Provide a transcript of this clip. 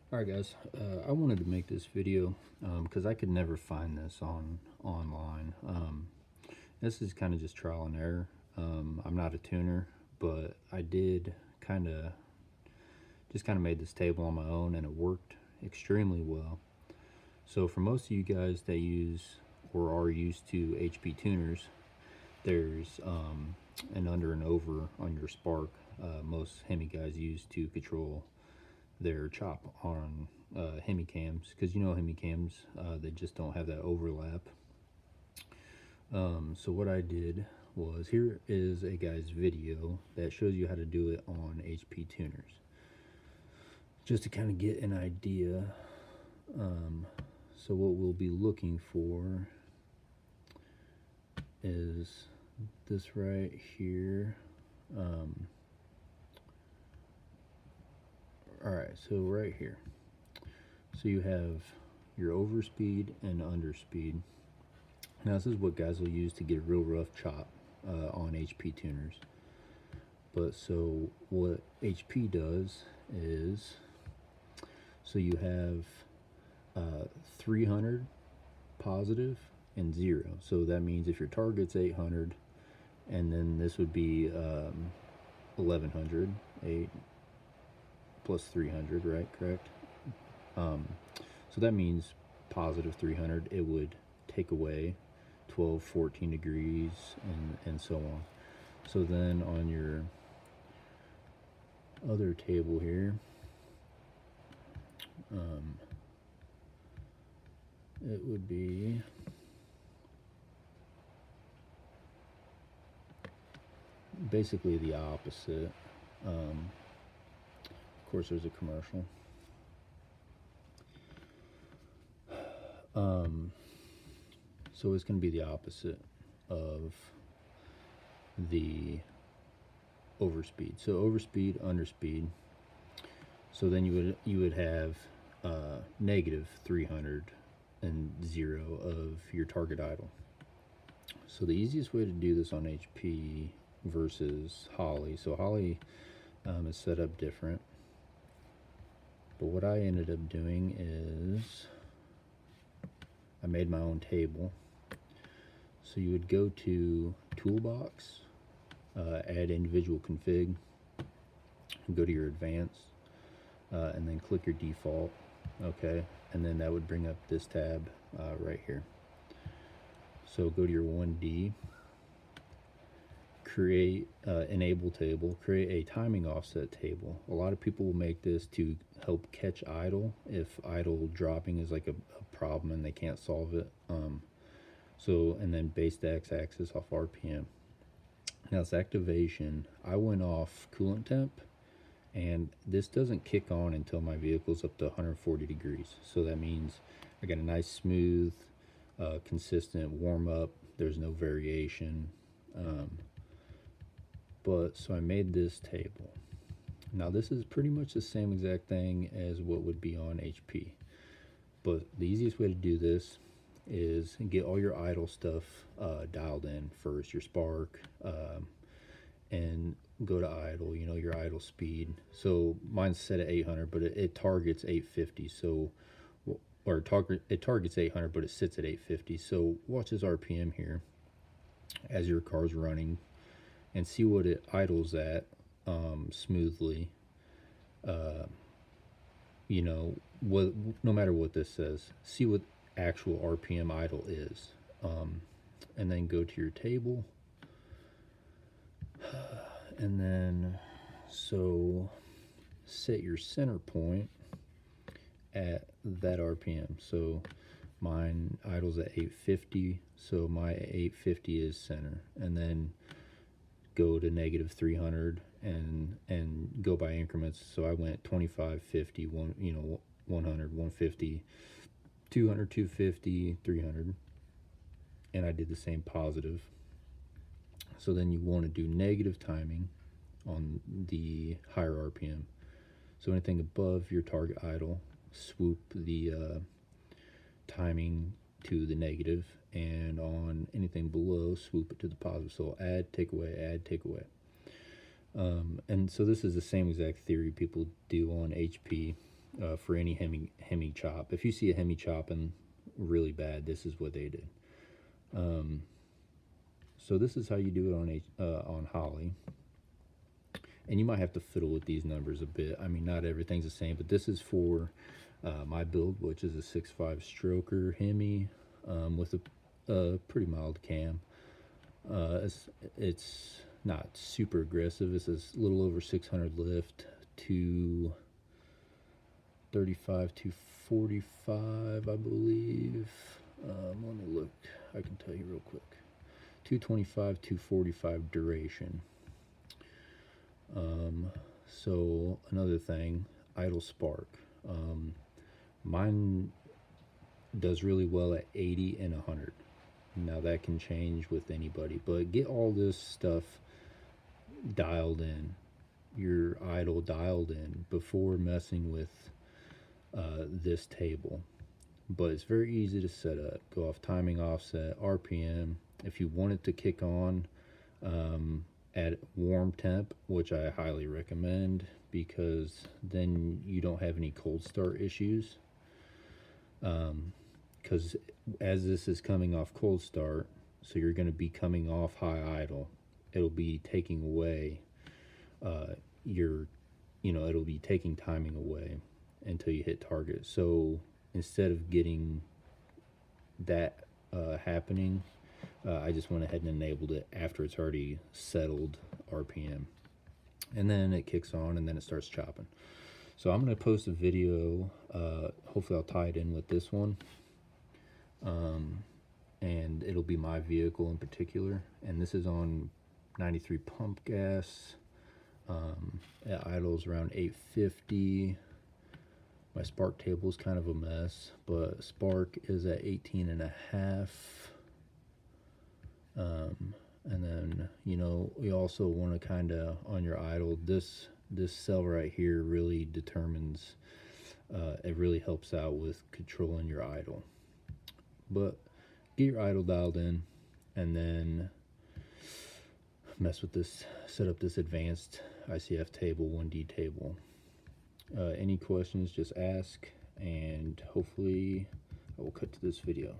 Alright guys, I wanted to make this video because I could never find this online. This is kind of just trial and error. I'm not a tuner, but I did just kind of made this table on my own, and it worked extremely well. So for most of you guys that use or are used to HP tuners, there's an under and over on your spark. Most Hemi guys use to control their chop on Hemi cams, because Hemi cams, they just don't have that overlap. So what I did was, here is a guy's video that shows you how to do it on HP tuners, just to kind of get an idea. So what we'll be looking for is this right here. Alright, so right here, so you have your overspeed and underspeed. Now this is what guys will use to get a real rough chop on HP tuners. But so what HP does is, so you have 300 positive and 0. So that means if your target's 800, and then this would be 1100, 8 plus 300, right? Correct? So that means positive 300, it would take away 12, 14 degrees, and so on. So then on your other table here, it would be basically the opposite. Of course, there's a commercial. So it's going to be the opposite of the overspeed. So overspeed, underspeed. So then you would have negative 300 and 0 of your target idle. So the easiest way to do this on HP versus Holley. So Holley is set up different. But what I ended up doing is I made my own table. So you would go to Toolbox, add individual config, go to your advanced, and then click your default, okay, and then that would bring up this tab right here. So go to your 1D, create enable table, create a timing offset table. A lot of people will make this to help catch idle if idle dropping is like a problem and they can't solve it. And then base the x-axis off RPM. Now it's activation. I went off coolant temp, and this doesn't kick on until my vehicle's up to 140 degrees. So that means I got a nice smooth, consistent warm up. There's no variation. So I made this table. Now this is pretty much the same exact thing as what would be on HP. But the easiest way to do this is get all your idle stuff dialed in first, your spark, and go to idle, your idle speed. So mine's set at 800, but it targets 850. So, it targets 800, but it sits at 850. So watch this RPM here as your car's running, and see what it idles at smoothly. No matter what this says, see what actual RPM idle is, and then go to your table, and then so set your center point at that RPM. So mine idles at 850, so my 850 is center, and then go to negative 300 and go by increments. So I went 25, 50, 100, 150, 200, 250, 300, and I did the same positive. So then you want to do negative timing on the higher RPM. So anything above your target idle, swoop the timing to the negative, and on anything below, swoop it to the positive. So add, take away, add, take away. And so this is the same exact theory people do on HP. for any Hemi chop. If you see a Hemi chopping really bad, this is what they did. So this is how you do it on Holley. And you might have to fiddle with these numbers a bit. I mean, not everything's the same, but this is for my build, which is a 6.5 stroker Hemi with a pretty mild cam. It's not super aggressive. It's a little over 600 lift to 35 to 45, I believe. Let me look. I can tell you real quick. 225 to 45 duration. So another thing, idle spark. Mine does really well at 80 and 100. Now that can change with anybody, but get all this stuff dialed in, your idle dialed in before messing with this table. But it's very easy to set up. Go off timing, offset, RPM. If you want it to kick on at warm temp, which I highly recommend, because then you don't have any cold start issues. Because as this is coming off cold start, so you're going to be coming off high idle, it'll be taking away it'll be taking timing away until you hit target. So instead of getting that happening, I just went ahead and enabled it after it's already settled RPM, and then it kicks on and then it starts chopping. So I'm going to post a video, hopefully I'll tie it in with this one, and it'll be my vehicle in particular, and this is on 93 pump gas. It idles around 850. My spark table is kind of a mess, but spark is at 18 and a half. And then, we also want to kind of, on your idle, this cell right here really determines, it really helps out with controlling your idle. But get your idle dialed in, and then mess with this, set up this advanced ICF table, 1D table. Any questions, just ask, and hopefully I will cut to this video.